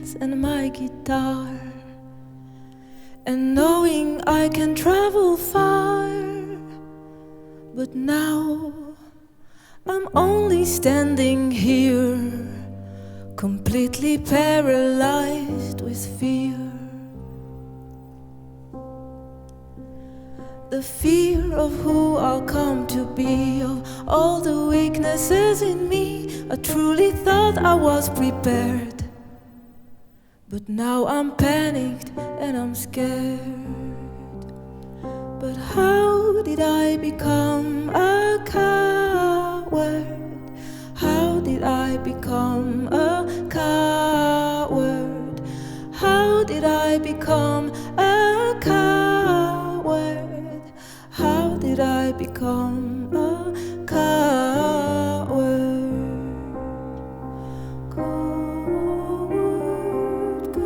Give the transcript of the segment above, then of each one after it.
hands and my guitar, and knowing I can travel far. But now I'm only standing here, completely paralyzed with fear. The fear of who I'll come to be, of all the weaknesses in me. I truly thought I was prepared, but now I'm panicked and I'm scared. But how did I become a coward? How did I become a coward? How did I become a coward? How did I become a coward? Coward, coward,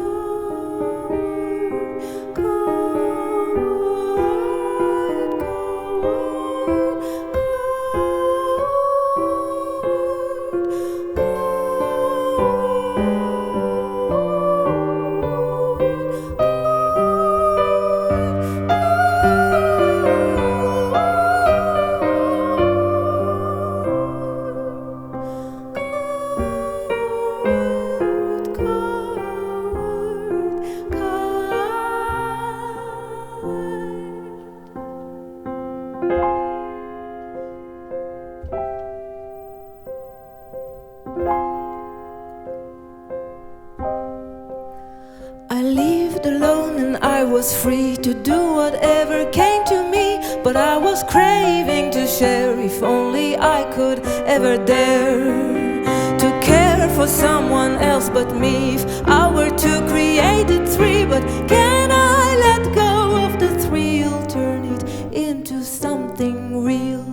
I lived alone and I was free to do whatever came to me. But I was craving to share, if only I could ever dare to care for someone else but me. If I were to create it three, but can I let go of the thrill, turn it into something real?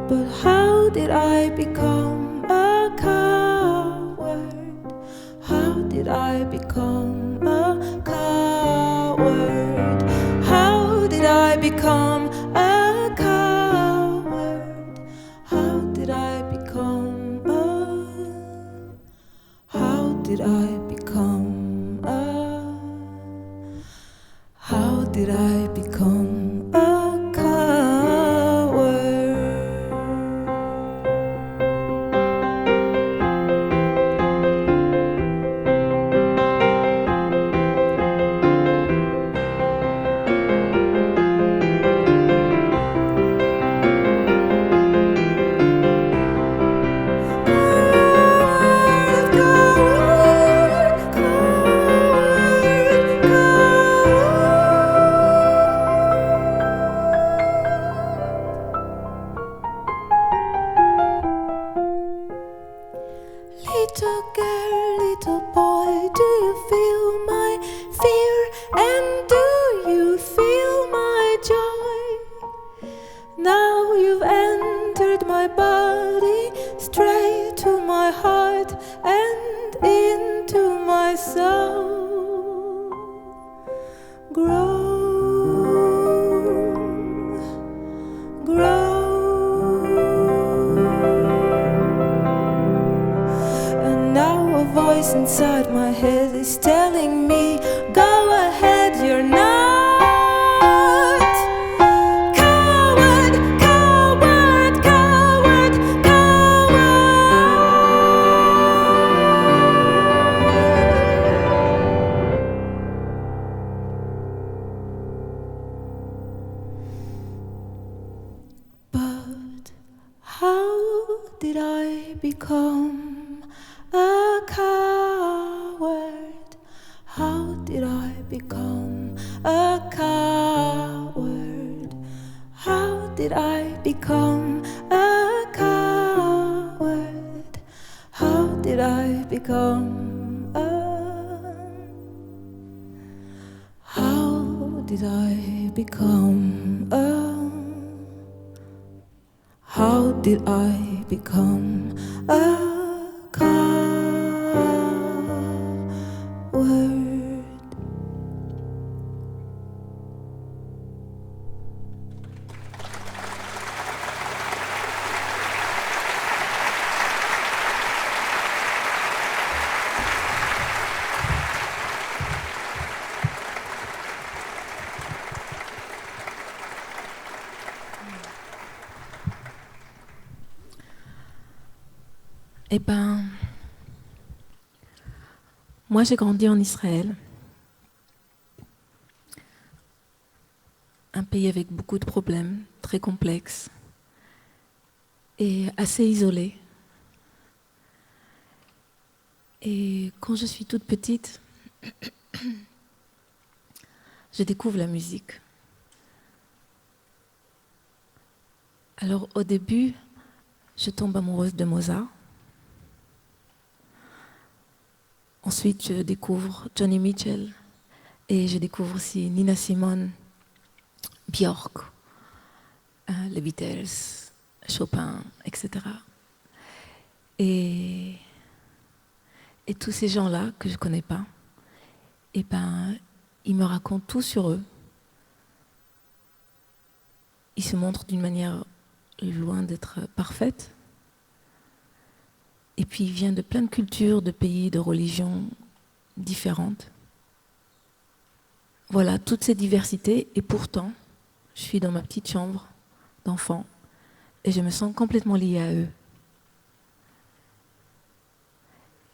But how did I become a coward? How did I become a coward? How did I become a coward? How did I become a? How did I become a? How did I become a coward? Little girl, little boy, do you feel my fear? And do you feel my joy? Now you've entered my body, straight to my heart and into my soul. Grow, grow. Now a voice inside my head is telling me, go ahead, you're not coward, coward, coward, coward. But how did I become a coward? How did I become a coward? How did I become a coward? How did I become a? How did I become a? How did I become a coward? Eh ben, moi j'ai grandi en Israël, un pays avec beaucoup de problèmes, très complexe et assez isolé. Et quand je suis toute petite, je découvre la musique. Alors au début, je tombe amoureuse de Mozart. Ensuite, je découvre Johnny Mitchell et je découvre aussi Nina Simone, Björk, les Beatles, Chopin, etc. Et tous ces gens-là que je ne connais pas, eh ben, ils me racontent tout sur eux. Ils se montrent d'une manière loin d'être parfaite. Et puis, ils viennent de plein de cultures, de pays, de religions différentes. Voilà, toute cette diversité. Et pourtant, je suis dans ma petite chambre d'enfant et je me sens complètement liée à eux.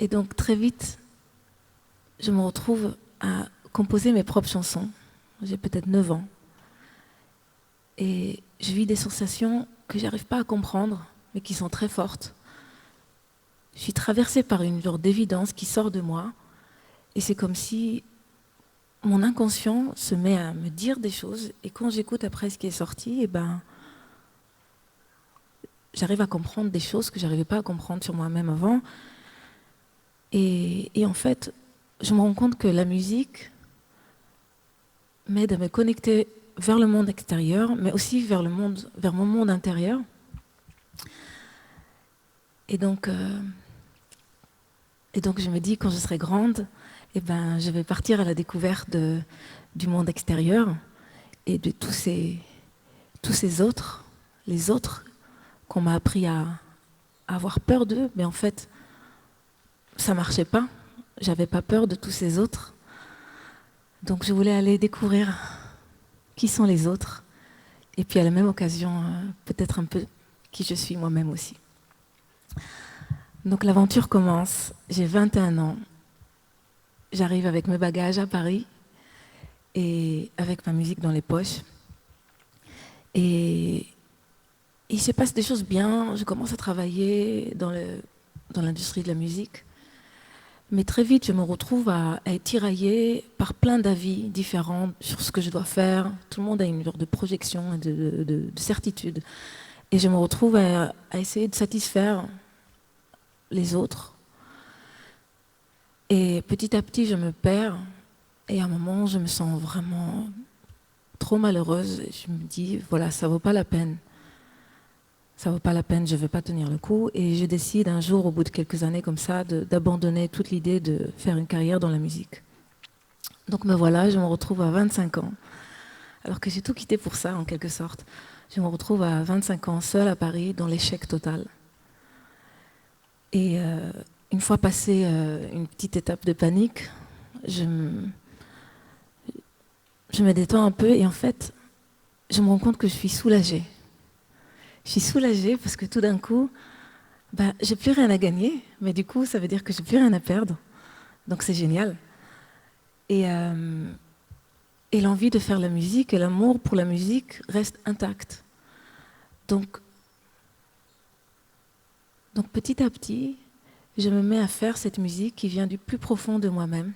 Et donc, très vite, je me retrouve à composer mes propres chansons. J'ai peut-être 9 ans. Et je vis des sensations que je n'arrive pas à comprendre, mais qui sont très fortes. Je suis traversée par une genre d'évidence qui sort de moi. Et c'est comme si mon inconscient se met à me dire des choses. Et quand j'écoute après ce qui est sorti, eh ben, j'arrive à comprendre des choses que je n'arrivais pas à comprendre sur moi-même avant. Et en fait, je me rends compte que la musique m'aide à me connecter vers le monde extérieur, mais aussi vers mon monde intérieur. Et donc je me dis, quand je serai grande, eh ben, je vais partir à la découverte du monde extérieur et de tous ces autres, les autres qu'on m'a appris à avoir peur d'eux, mais en fait, ça marchait pas. J'avais pas peur de tous ces autres. Donc je voulais aller découvrir qui sont les autres et puis à la même occasion, peut-être un peu qui je suis moi-même aussi. Donc l'aventure commence, j'ai 21 ans, j'arrive avec mes bagages à Paris et avec ma musique dans les poches. Et il se passe des choses bien, je commence à travailler dans l'industrie de la musique. Mais très vite, je me retrouve à être tiraillée par plein d'avis différents sur ce que je dois faire. Tout le monde a une sorte de projection et de certitude. Et je me retrouve à essayer de satisfaire les autres. Et petit à petit, je me perds. Et à un moment, je me sens vraiment trop malheureuse. Et je me dis, voilà, ça vaut pas la peine. Ça vaut pas la peine, je ne vais pas tenir le coup. Et je décide un jour, au bout de quelques années comme ça, d'abandonner toute l'idée de faire une carrière dans la musique. Donc me voilà, je me retrouve à 25 ans. Alors que j'ai tout quitté pour ça, en quelque sorte. Je me retrouve à 25 ans, seule à Paris, dans l'échec total. Et une fois passée une petite étape de panique, je me détends un peu et en fait, je me rends compte que je suis soulagée. Je suis soulagée parce que tout d'un coup, j'ai plus rien à gagner, mais du coup, ça veut dire que j'ai plus rien à perdre. Donc c'est génial. Et l'envie de faire la musique et l'amour pour la musique reste intact. Donc petit à petit, je me mets à faire cette musique qui vient du plus profond de moi-même.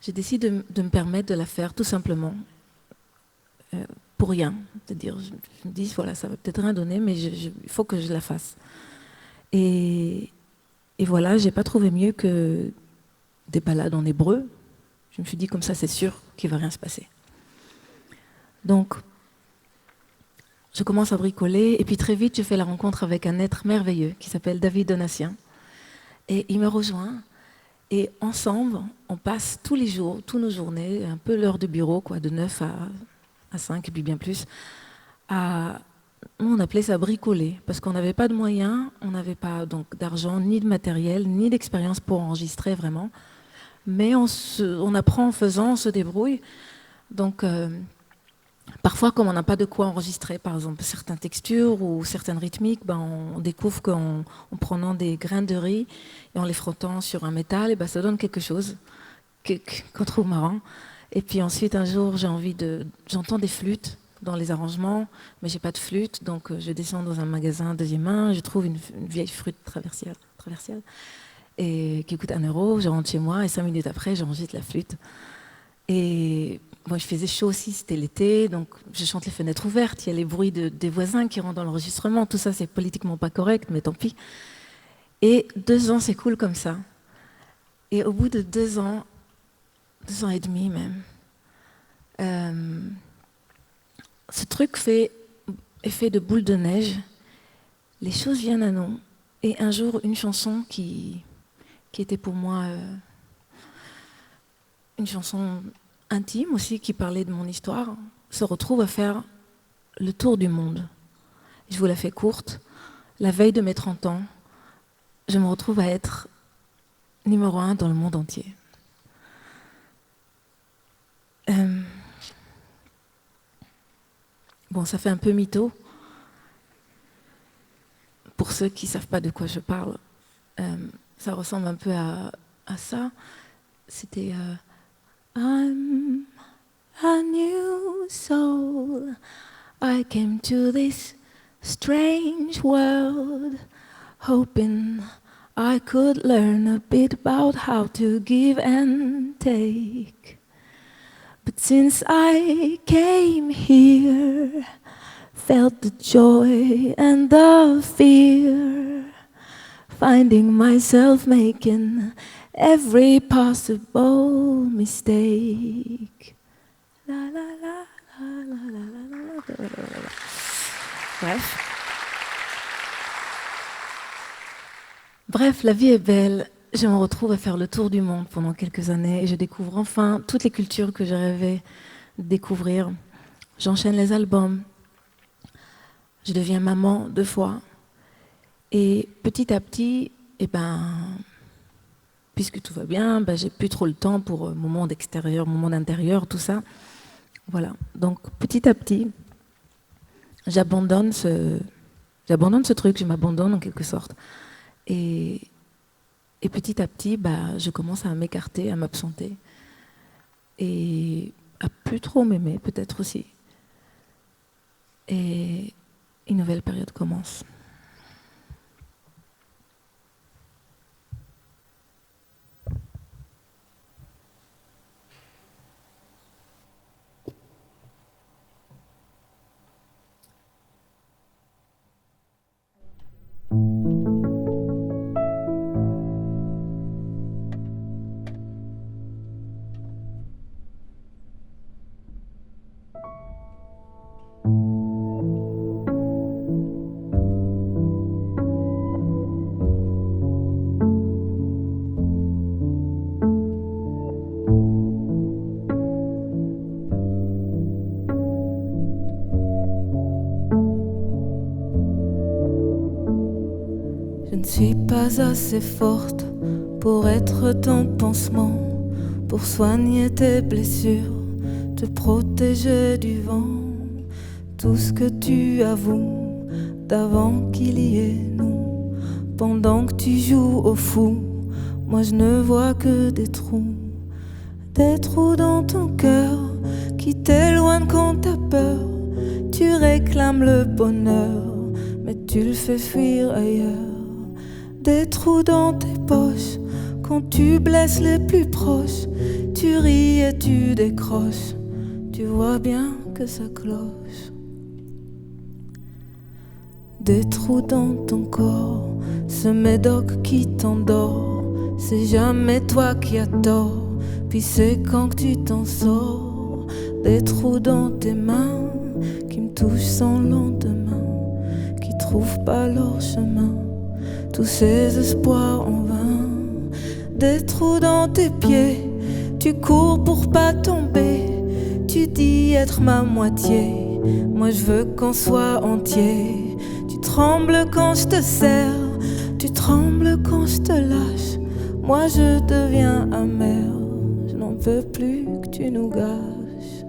Je décide de me permettre de la faire tout simplement. Pour rien, c'est-à-dire je me dis voilà, ça va peut-être rien donner, mais il faut que je la fasse. Et voilà, j'ai pas trouvé mieux que des ballades en hébreu. Je me suis dit comme ça, c'est sûr qu'il va rien se passer. Donc, je commence à bricoler et puis très vite, je fais la rencontre avec un être merveilleux qui s'appelle David Donatien. Et il me rejoint et ensemble, on passe tous les jours, toutes nos journées, un peu l'heure de bureau, quoi, de 9 à 5 et puis bien plus, on appelait ça bricoler, parce qu'on n'avait pas de moyens, on n'avait pas donc d'argent, ni de matériel, ni d'expérience pour enregistrer vraiment, mais on apprend en faisant, on se débrouille. Donc Parfois, comme on n'a pas de quoi enregistrer, par exemple, certaines textures ou certaines rythmiques, on découvre qu'en prenant des grains de riz et en les frottant sur un métal, ça donne quelque chose qu'on trouve marrant. Et puis ensuite, un jour, j'entends des flûtes dans les arrangements, mais j'ai pas de flûte, donc je descends dans un magasin deuxième main, je trouve une vieille flûte traversière et qui coûte 1 euro, je rentre chez moi et 5 minutes après, j'enregistre la flûte. Et moi, je faisais chaud aussi, c'était l'été, donc je chante les fenêtres ouvertes, il y a les bruits des voisins qui rentrent dans l'enregistrement, tout ça c'est politiquement pas correct, mais tant pis. Et 2 ans s'écoulent comme ça. Et au bout de 2 ans, 2 ans et demi même, ce truc fait effet de boule de neige, les choses viennent à nous, et un jour, une chanson qui était pour moi une chanson intime aussi, qui parlait de mon histoire, se retrouve à faire le tour du monde. Je vous la fais courte. La veille de mes 30 ans, je me retrouve à être numéro 1 dans le monde entier. Bon, ça fait un peu mytho. Pour ceux qui ne savent pas de quoi je parle, ça ressemble un peu à ça. C'était I'm a new soul. I came to this strange world, hoping I could learn a bit about how to give and take. But since I came here, felt the joy and the fear, finding myself making every possible mistake. La, la, la, la, la, la, la, la, la. Bref, la vie est belle. Je me retrouve à faire le tour du monde pendant quelques années et je découvre enfin toutes les cultures que je rêvais de découvrir. J'enchaîne les albums. Je deviens maman 2 fois. Et petit à petit, puisque tout va bien, j'ai plus trop le temps pour mon monde extérieur, mon monde intérieur, tout ça. Voilà. Donc petit à petit, j'abandonne ce truc, je m'abandonne en quelque sorte. Et petit à petit, je commence à m'écarter, à m'absenter. Et à plus trop m'aimer, peut-être aussi. Et une nouvelle période commence. Je ne suis pas assez forte pour être ton pansement, pour soigner tes blessures, te protéger du vent. Tout ce que tu avoues d'avant qu'il y ait nous, pendant que tu joues au fou, moi je ne vois que des trous dans ton cœur qui t'éloignent quand t'as peur. Tu réclames le bonheur, mais tu le fais fuir ailleurs. Des trous dans tes poches, quand tu blesses les plus proches, tu ris et tu décroches, tu vois bien que ça cloche. Des trous dans ton corps, ce médoc qui t'endort, c'est jamais toi qui as tort, puis c'est quand que tu t'en sors. Des trous dans tes mains, qui me touchent sans lendemain, qui trouvent pas leur chemin, tous ces espoirs en vain. Des trous dans tes pieds, tu cours pour pas tomber, tu dis être ma moitié, moi je veux qu'on soit entier. Tu trembles quand je te serre, tu trembles quand je te lâche, moi je deviens amère, je n'en veux plus que tu nous gâches.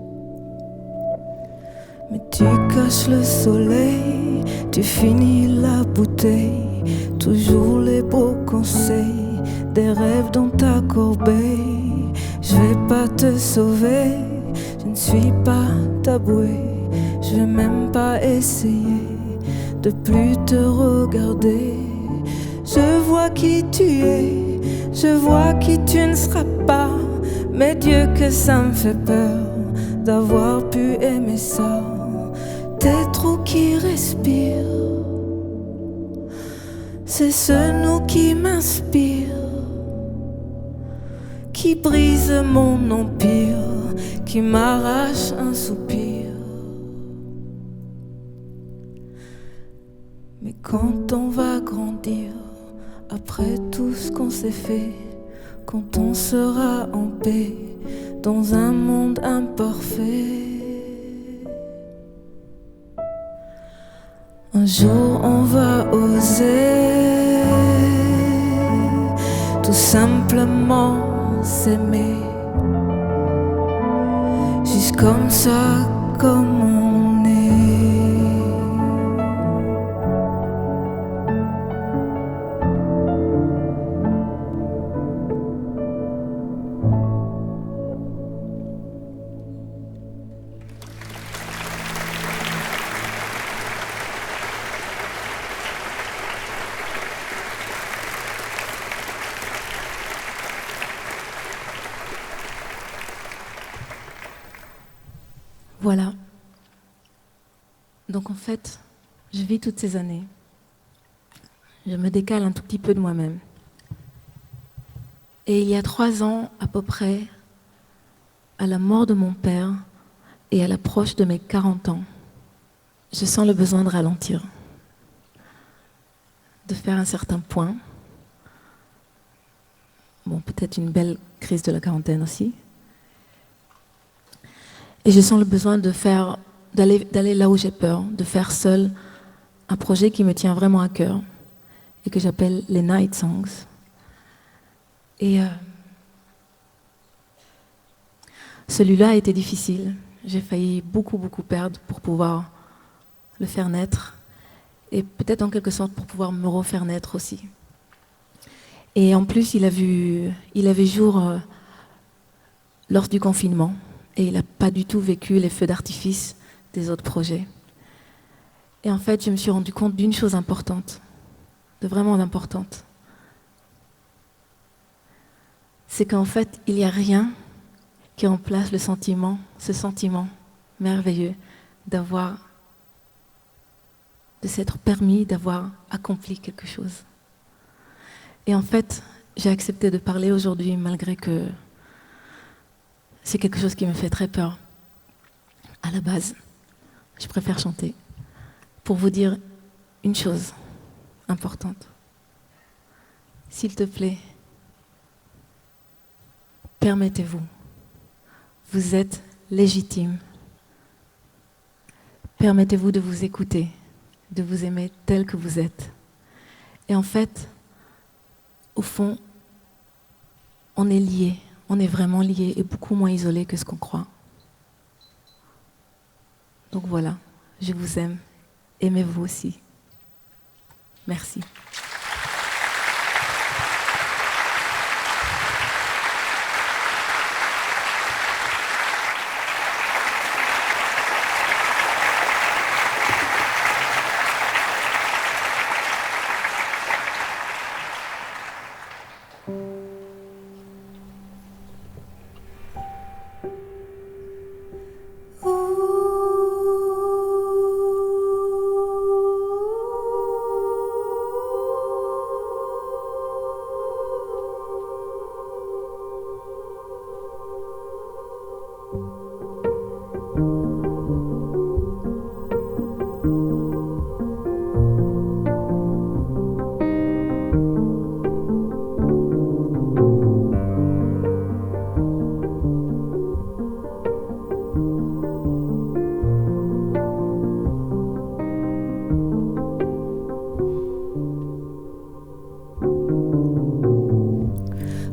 Tu caches le soleil, tu finis la bouteille, toujours les beaux conseils, des rêves dans ta corbeille. Je vais pas te sauver, je ne suis pas ta bouée, je vais même pas essayer de plus te regarder. Je vois qui tu es, je vois qui tu ne seras pas, mais Dieu que ça me fait peur d'avoir pu aimer ça. Tes trous qui respirent, c'est ce nous qui m'inspire, qui brise mon empire, qui m'arrache un soupir. Mais quand on va grandir, après tout ce qu'on s'est fait, quand on sera en paix dans un monde imparfait, un jour on va oser tout simplement s'aimer, juste comme ça, comme on est. Voilà. Donc en fait, je vis toutes ces années. Je me décale un tout petit peu de moi-même. Et il y a 3 ans, à peu près, à la mort de mon père et à l'approche de mes 40 ans, je sens le besoin de ralentir, de faire un certain point. Bon, peut-être une belle crise de la quarantaine aussi. Et je sens le besoin d'aller là où j'ai peur, de faire seul un projet qui me tient vraiment à cœur et que j'appelle les Night Songs. Et celui-là a été difficile. J'ai failli beaucoup perdre pour pouvoir le faire naître et peut-être en quelque sorte pour pouvoir me refaire naître aussi. Et en plus, il avait jour lors du confinement. Et il n'a pas du tout vécu les feux d'artifice des autres projets. Et en fait, je me suis rendu compte d'une chose importante, de vraiment importante. C'est qu'en fait, il n'y a rien qui remplace ce sentiment merveilleux de s'être permis d'avoir accompli quelque chose. Et en fait, j'ai accepté de parler aujourd'hui, malgré que c'est quelque chose qui me fait très peur. À la base, je préfère chanter pour vous dire une chose importante. S'il te plaît, permettez-vous. Vous êtes légitime. Permettez-vous de vous écouter, de vous aimer tel que vous êtes. Et en fait, au fond, on est liés. On est vraiment liés et beaucoup moins isolés que ce qu'on croit. Donc voilà, je vous aime. Aimez-vous aussi. Merci.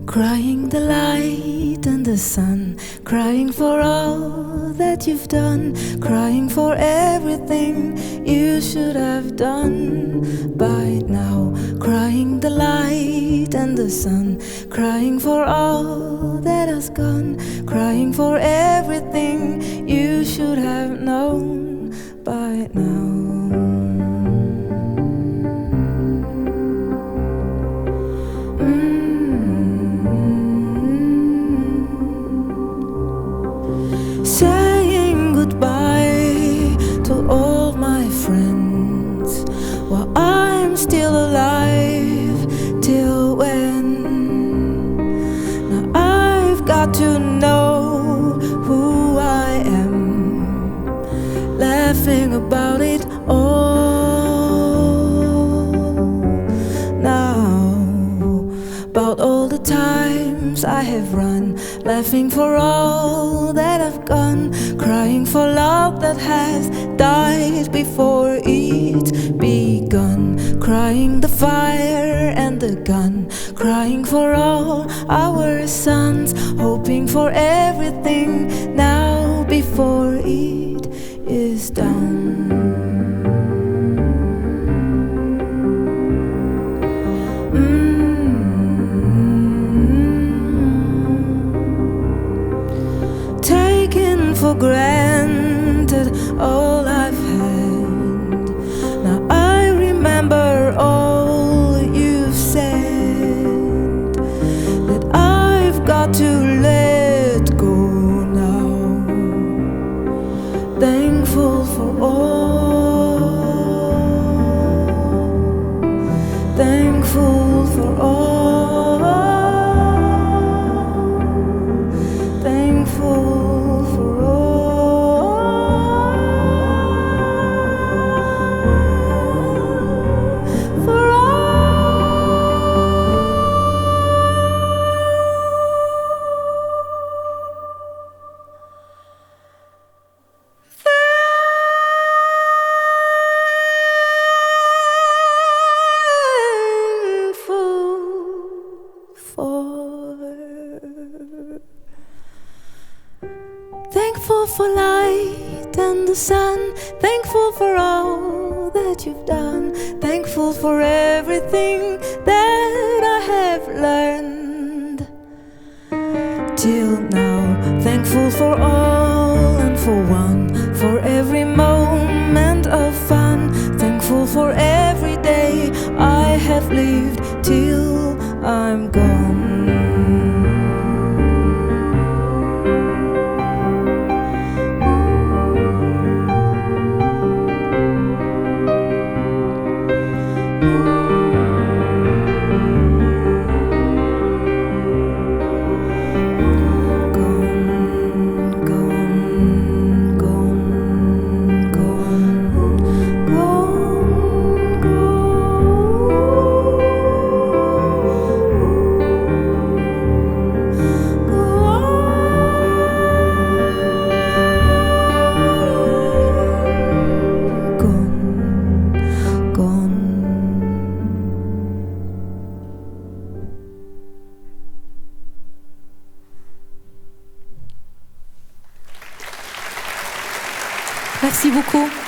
Crying crying the light and the sun, crying for all that you've done, crying for everything you should have done by now, crying the light and the sun, crying for all that has gone, crying for everything you should have known by now. Saying goodbye to all my friends while I'm still alive. Till when? Now I've got to know who I am, laughing about it all now, about all the times I have run, laughing for all that I've gone, crying for love that has died before it's begun, crying the fire and the gun, crying for all our sons, hoping for everything now before it is done. Taken for granted all I've had. Now I remember all you've said, that I've got to let go now. Thankful for all, thankful for all, thankful. Thankful for light and the sun, thankful for all that you've done, thankful for everything that I have learned till now, thankful for all and for one, for every moment of fun, thankful for every day I have lived till I'm gone. Merci beaucoup.